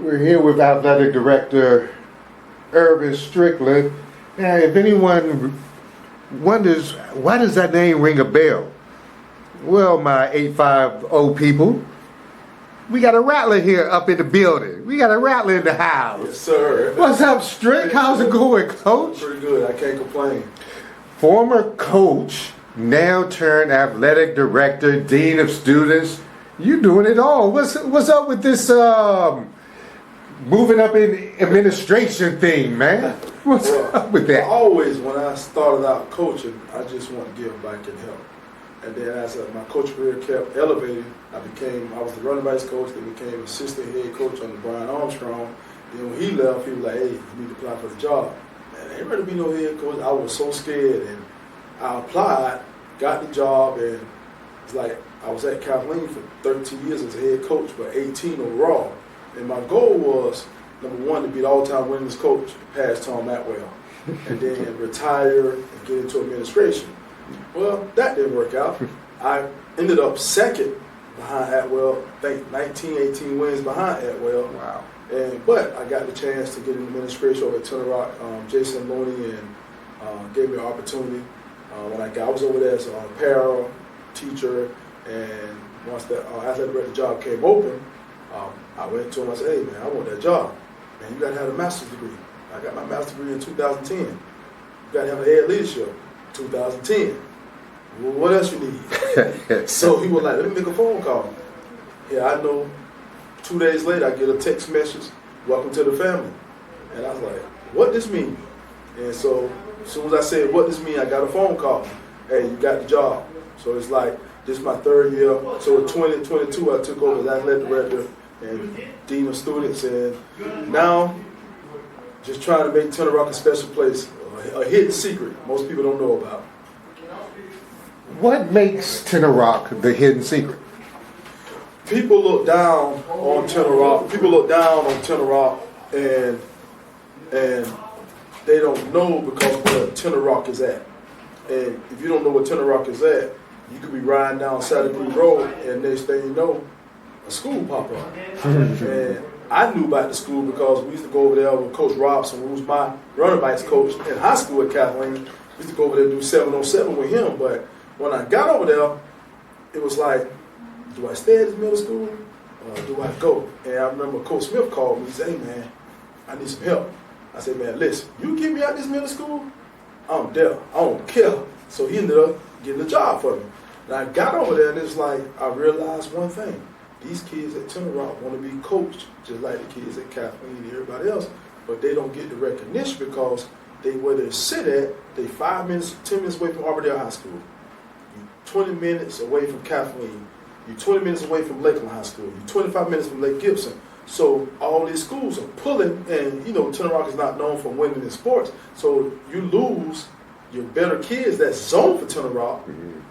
We're here with Athletic Director Irving Strickland. Now, if anyone wonders, why does that name ring a bell? Well, my 850 people, we got a rattler here up in the building. We got a rattler in the house. Yes, sir. What's up, Strick? How's it going, Coach? Pretty good. I can't complain. Former coach, now turned athletic director, dean of students. You doing it all. What's up with this moving up in administration thing, man? What's up with that? Always, when I started out coaching, I just want to give back and help. And then as my coach career kept elevating, I was the running backs coach, then became assistant head coach under Brian Armstrong. Then when he left, he was like, hey, you need to apply for the job. And there ain't ready to be no head coach. I was so scared, and I applied, got the job, and it's like I was at Kathleen for 13 years as a head coach, but 18 overall. And my goal was, number one, to be the all-time winningest coach, past Tom Atwell, and then retire and get into administration. Well, that didn't work out. I ended up second behind Atwell, I think 19, 18 wins behind Atwell. Wow. But I got the chance to get in administration over at Tenoroc. Jason Loney and gave me an opportunity. When I was over there as a para teacher, and once that athletic director job came open, I went to him. I said, "Hey man, I want that job. Man, you got to have a master's degree. I got my master's degree in 2010. You got to have an ed leadership, 2010. Well, what else you need?" So he was like, "Let me make a phone call." Yeah, I know. 2 days later, I get a text message, "Welcome to the family." And I was like, "What this mean?" And so as soon as I said, "What this mean?" I got a phone call. "Hey, you got the job." So it's like, this is my third year. So in 2022, I took over as athletic director and dean of students. And now, just trying to make Tenoroc a special place, a hidden secret most people don't know about. What makes Tenoroc the hidden secret? People look down on Tenoroc. People look down on Tenoroc, and they don't know because where Tenoroc is at. And if you don't know where Tenoroc is at, you could be riding down Saturday Road, and next thing you know, a school pop up. And I knew about the school because we used to go over there with Coach Robson, who was my running backs coach in high school at Kathleen. We used to go over there and do 7-on-7 with him. But when I got over there, it was like, do I stay at this middle school or do I go? And I remember Coach Smith called me and said, "Hey man, I need some help." I said, "Man, listen, you get me out this middle school, I'm there. I don't care." So he ended up getting a job for me. And I got over there and it's like, I realized one thing. These kids at Tenoroc want to be coached just like the kids at Kathleen and everybody else, but they don't get the recognition because where they sit at, they 5 minutes, 10 minutes away from Arbordale High School. You 20 minutes away from Kathleen. You're 20 minutes away from Lakeland High School. You're 25 minutes from Lake Gibson. So all these schools are pulling, and you know Tenoroc is not known for winning in sports. So you lose your better kids that's zoned for Tenoroc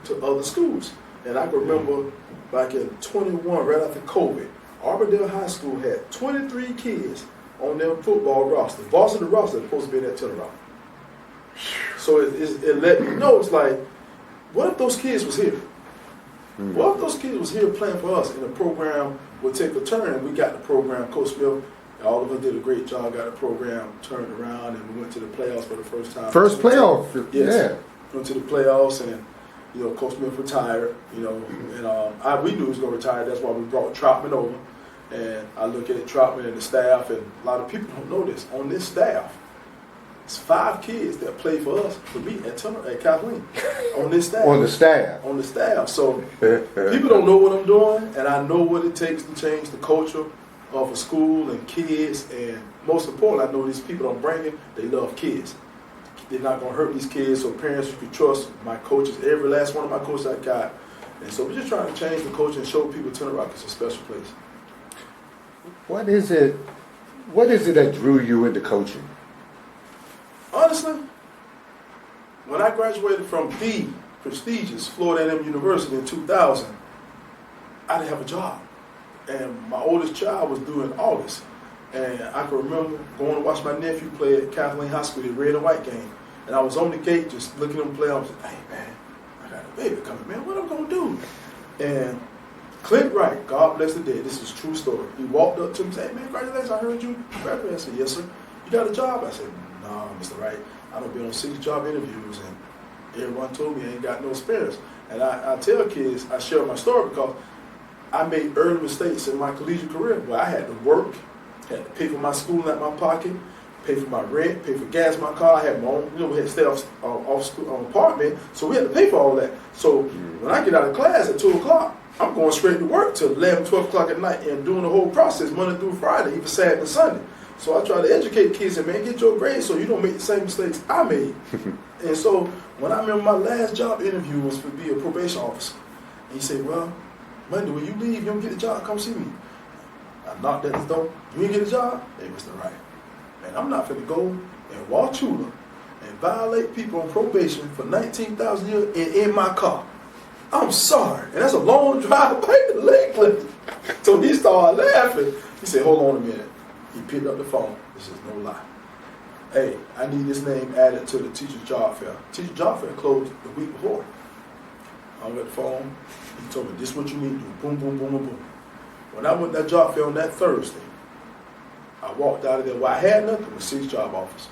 to other schools. And I can remember back in 21, right after COVID, Arbordale High School had 23 kids on their football roster. Varsity roster is supposed to be at Tenoroc. So it let me know, it's like, what if those kids was here? What if those kids was here playing for us and the program would take a turn and we got the program, Coach Smith, all of us did a great job, got the program turned around and we went to the playoffs for the first time. First playoff? Yes. Yeah. Went to the playoffs and, you know, Coach Smith retired, you know, and we knew he was going to retire. That's why we brought Troutman over. And I look at Troutman and the staff, and a lot of people don't know this. On this staff, it's 5 kids that play for us, for me, at Kathleen, on this staff. On the staff. On the staff. So people don't know what I'm doing, and I know what it takes to change the culture of a school and kids. And most important, I know these people I'm bringing, they love kids. They're not going to hurt these kids, so parents, you can trust my coaches, every last one of my coaches I got. And so we're just trying to change the culture and show people Tenoroc is a special place. What is it that drew you into coaching? Honestly, when I graduated from the prestigious Florida A&M University in 2000, I didn't have a job. And my oldest child was due in August. And I can remember going to watch my nephew play at Kathleen High School, the red and white game. And I was on the gate just looking at him play. I was like, "Hey man, I got a baby coming, man. What am I going to do?" And Clint Wright, God bless the dead, this is a true story. He walked up to me and said, hey man, congratulations, I heard you graduated. I said, yes sir. You got a job? I said, no, Mr. Wright, I done been on 6 job interviews and everyone told me I ain't got no experience. And I tell kids, I share my story because I made early mistakes in my collegiate career where I had to work, had to pay for my schooling out of my pocket, pay for my rent, pay for gas in my car. I had my own, we had to stay off school apartment, so we had to pay for all that. So when I get out of class at 2 o'clock, I'm going straight to work till 11, 12 o'clock at night and doing the whole process Monday through Friday, even Saturday and Sunday. So I try to educate kids and man, get your grades so you don't make the same mistakes I made. And so when I remember my last job interview was to be a probation officer. And he said, well, Monday, when you leave, you don't get a job, come see me. I knocked at his door. You ain't get a job? Hey, Mr. Wright, man, I'm not finna go and Wauchula and violate people on probation for 19,000 a year and in my car. I'm sorry. And that's a long drive back to Lakeland. So he started laughing. He said, hold on a minute. He picked up the phone. This is no lie. Hey, I need this name added to the teacher's job fair. Teacher's job fair closed the week before. I got the phone. He told me, this is what you need to do. Boom, boom, boom, boom, boom. When I went to that job fair on that Thursday, I walked out of there. Well, I had nothing with 6 job offers.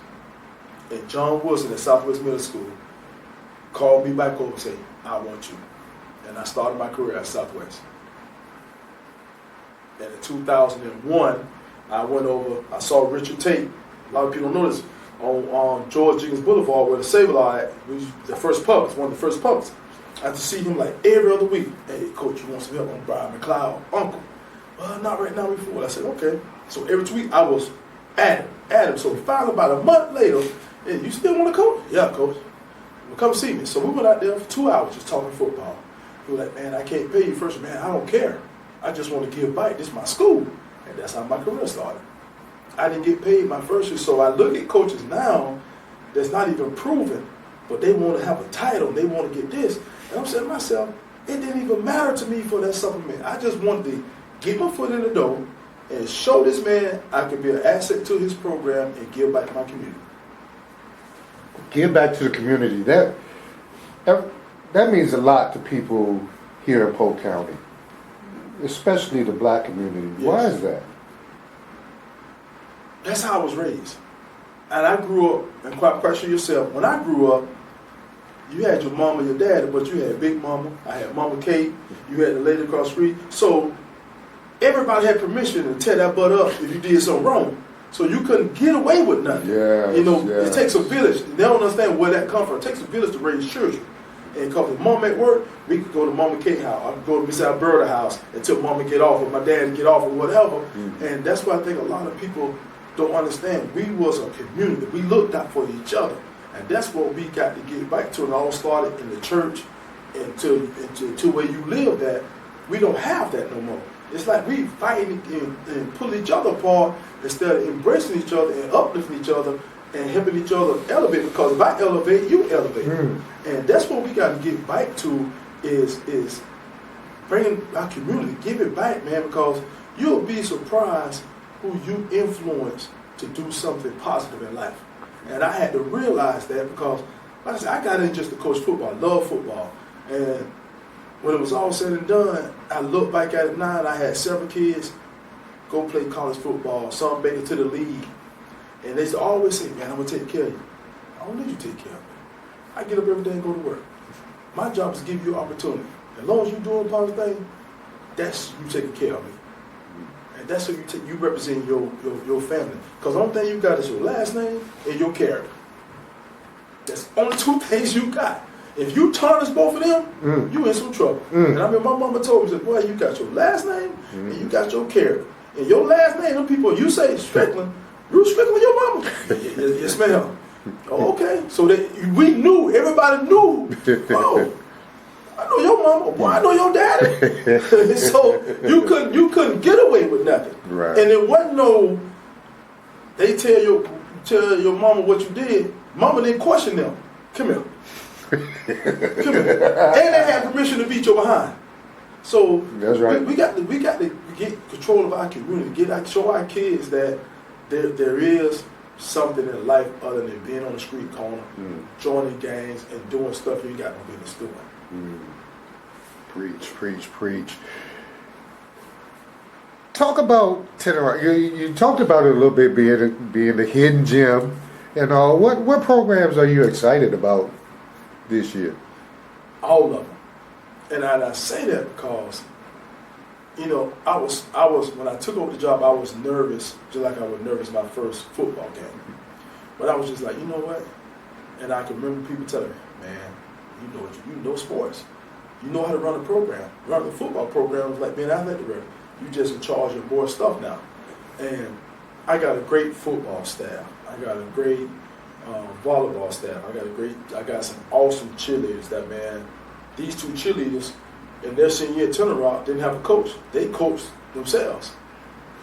And John Wilson at Southwest Middle School called me back over and said, I want you. And I started my career at Southwest. And in 2001, I went over, I saw Richard Tate. A lot of people don't know this, on George Jenkins Boulevard where the Save-A-Lot at, was the first Publix, one of the first Publix. I had to see him like every other week. Hey, coach, you want some help on Brian McLeod? Uncle. Well, not right now, we full. I said, okay. So every 2 weeks, I was at him. So finally, about a month later, hey, you still want to coach? Yeah, coach. Well, come see me. So we went out there for 2 hours just talking football. He was like, man, I can't pay you first. Man, I don't care. I just want to give back. This is my school. And that's how my career started. I didn't get paid my first year. So I look at coaches now that's not even proven, but they want to have a title. They want to get this. And I'm saying to myself, it didn't even matter to me for that supplement. I just wanted to get my foot in the door and show this man I can be an asset to his program and give back to my community. Give back to the community. That means a lot to people here in Polk County, especially the black community. Yes. Why is that? That's how I was raised. And I grew up, and quite question yourself, when I grew up, you had your mama, your daddy, but you had Big Mama, I had Mama Kate, you had the lady across the street. So everybody had permission to tear that butt up if you did something wrong. So you couldn't get away with nothing. Yes, you know, yes. It takes a village. They don't understand where that comes from. It takes a village to raise children. And because if mom at work, we could go to Mama Kate's house. I could go to Miss Alberta's house until mama get off or my dad get off or whatever. Mm-hmm. And that's why I think a lot of people don't understand. We was a community. We looked out for each other. And that's what we got to get back to. And it all started in the church and to where you live that. We don't have that no more. It's like we fighting and pulling each other apart instead of embracing each other and uplifting each other and helping each other elevate. Because if I elevate, you elevate. And that's what we got to get back to is bringing our community, give it back, man, because you'll be surprised who you influence to do something positive in life. And I had to realize that because, like I said, I got in just to coach football. I love football. And when it was all said and done, I look back at it now and I had several kids go play college football, some make it to the league. And they always say, man, I'm going to take care of you. I don't need you to take care of me. I get up every day and go to work. My job is to give you opportunity. As long as you're doing positive things, that's you taking care of me. And that's how you represent your family. Because the only thing you got is your last name and your character. That's only 2 things you got. If you tarnish both of them, you in some trouble. And I mean, my mama told me, said, boy, you got your last name and you got your character. And your last name, them people, you say Strickland, you Strickland your mama. Yes, ma'am. Oh, okay. So we knew, everybody knew, oh, I know your mama, boy, I know your daddy. So you couldn't get away with nothing. Right. And it wasn't no, they tell your mama what you did, mama didn't question them. Come here. Come here. And they had permission to beat your behind. So that's right. We got to get control of our community, show our kids that there is something in life other than being on the street corner, joining gangs and doing stuff you ain't got no business doing. Preach. talk about Tenoroc. You talked about it a little bit, being the hidden gem and all. What programs are you excited about this year? All of them. And I say that because, I was when I took over the job, I was nervous, just like I was nervous my first football game. But I was just like, you know what? And I can remember people telling me, man, you know sports. You know how to run a program. Run the football program was like being athletic director. You just in charge of more stuff now. And I got a great football staff. I got a great volleyball staff. I got some awesome cheerleaders that, man, these two cheerleaders in their senior year at Tenoroc didn't have a coach. They coached themselves.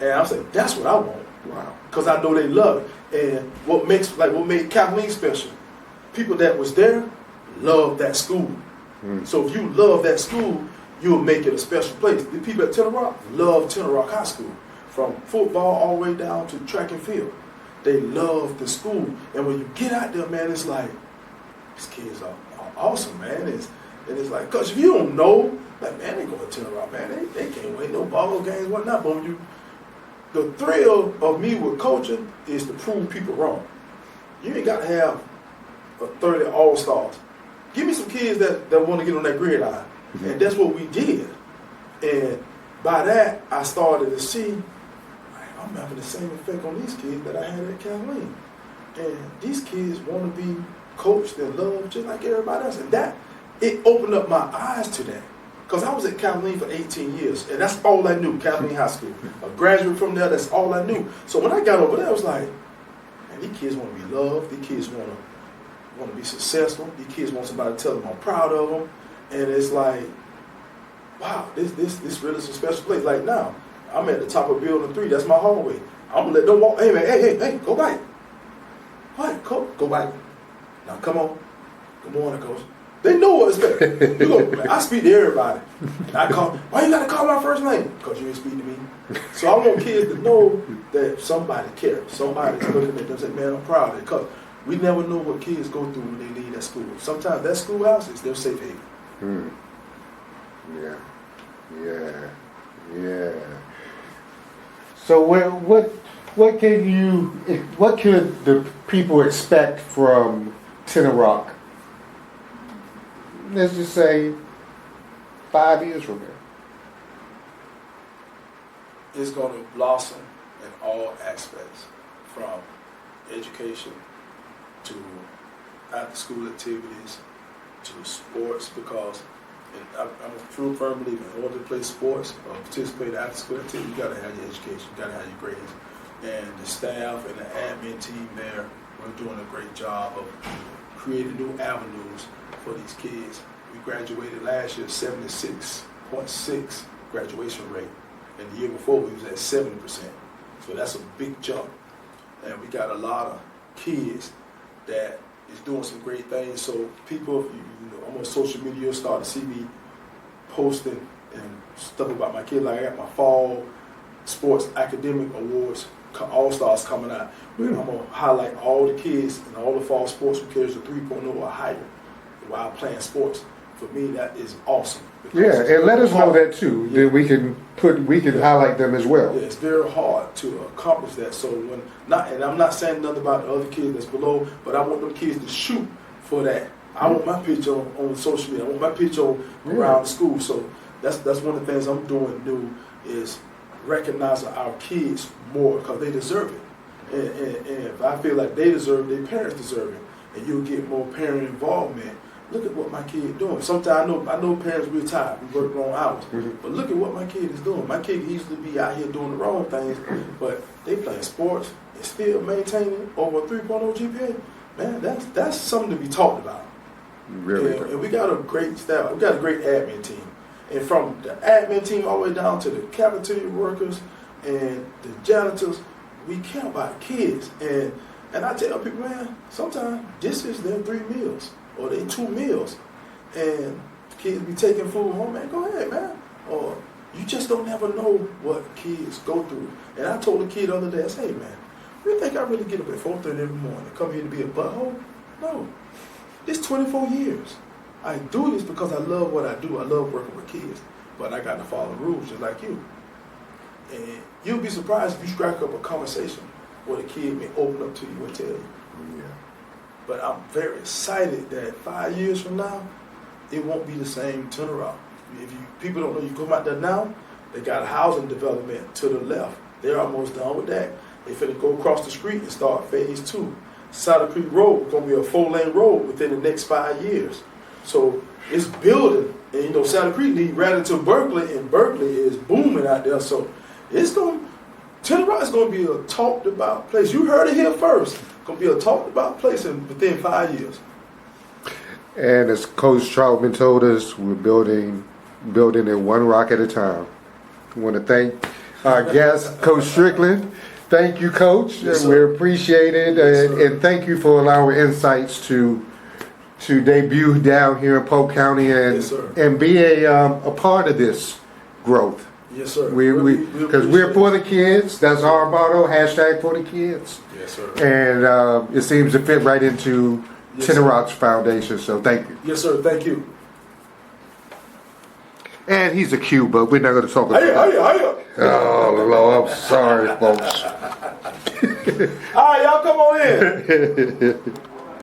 And I was like, that's what I want. Wow. Because I know they love it. And what made Kathleen special, people that was there loved that school. So if you love that school, you'll make it a special place. The people at Tenoroc love Tenoroc High School. From football all the way down to track and field. They love the school. And when you get out there, man, it's like, these kids are awesome, man. And it's like, because if you don't know, like, man, they go to Tenoroc, man. They can't win no ball games, whatnot. But the thrill of me with coaching is to prove people wrong. You ain't got to have 30 all-stars. Give me some kids that want to get on that gridiron. Mm-hmm. And that's what we did. And by that, I started to see, I'm having the same effect on these kids that I had at Kathleen. And these kids want to be coached and loved just like everybody else. And it opened up my eyes to that. Because I was at Kathleen for 18 years, and that's all I knew, Kathleen High School. A graduate from there, that's all I knew. So when I got over there, I was like, man, these kids want to be loved. These kids want to be successful. These kids want somebody to tell them I'm proud of them. And it's like, wow, this really is a special place. Like now, I'm at the top of building 3. That's my hallway. I'm going to let them walk. Hey, man, hey, go back. What? Go back. Now, come on. Good morning, coach. They know what it's I speak to everybody. And I call, why you got to call my first name? Because you ain't speak to me. So I want kids to know that somebody cares. Somebody's looking at them and say, man, I'm proud of it. Because we never know what kids go through when they leave that school. Sometimes that schoolhouse is their safe haven. Yeah. So what could the people expect from Tenoroc? Let's just say 5 years from now. It's going to blossom in all aspects, from education to after-school activities to sports, because I'm a true firm believer, in order to play sports or participate in after-school activities, you got to have your education, you got to have your grades. And the staff and the admin team there, we're doing a great job of creating new avenues for these kids. We graduated last year 76.6 graduation rate, and the year before we was at 70%. So that's a big jump. And we got a lot of kids that is doing some great things. So people, I'm on social media, you'll start to see me posting and stuff about my kids. Like I got my fall sports academic awards, all-stars coming out. I'm going to highlight all the kids and all the fall sports who carries a 3.0 or higher while playing sports. For me, that is awesome. Yeah, and let us know that too. Yeah. That we can highlight them as well. Yeah, it's very hard to accomplish that. So and I'm not saying nothing about the other kids that's below, but I want them kids to shoot for that. I want my picture on social media. I want my picture around the school. So that's one of the things I'm doing new is recognizing our kids more because they deserve it. And if I feel like they deserve it, their parents deserve it, and you'll get more parent involvement. Look at what my kid doing. Sometimes I know parents we're tired. We work long hours. But look at what my kid is doing. My kid used to be out here doing the wrong things, but they playing sports and still maintaining over a 3.0 GPA. Man, that's something to be talked about. Really? And we got a great staff. We got a great admin team. And from the admin team all the way down to the cafeteria workers and the janitors, we care about kids. And I tell people, man, sometimes this is their 3 meals. Or they 2 meals, and kids be taking food home, man, go ahead, man. Or you just don't never know what kids go through. And I told a kid the other day, I said, hey, man, you think I really get up at 4:30 every morning and come here to be a butthole? No. It's 24 years. I do this because I love what I do. I love working with kids. But I got to follow the rules just like you. And you'll be surprised if you strike up a conversation where the kid may open up to you and tell you. Yeah. But I'm very excited that 5 years from now, it won't be the same Tenoroc. If you people don't know, you come out there now, they got a housing development to the left. They're almost done with that. They finna go across the street and start phase 2. Saddle Creek Road is gonna be a 4-lane road within the next 5 years. So it's building, and you know Saddle Creek lead right into Berkeley, and Berkeley is booming out there. So it's gonna, Tenoroc is gonna be a talked about place. You heard it here first. It's gonna be a talked about place within 5 years. And as Coach Troutman told us, we're building it one rock at a time. I want to thank our guest, Coach Strickland. Thank you, Coach. Yes, We appreciate it, Yes, and thank you for allowing insights to debut down here in Polk County and Yes, sir. and be a part of this growth. Yes, sir. Because we're for the kids. That's our motto. # for the kids. Yes, sir. And it seems to fit right into Yes, sir. Tenoroc's foundation. So thank you. Yes, sir. Thank you. And he's a Q, but we're not going to talk about that. Hiya. Oh, Lord, I'm sorry, folks. All right, y'all come on in.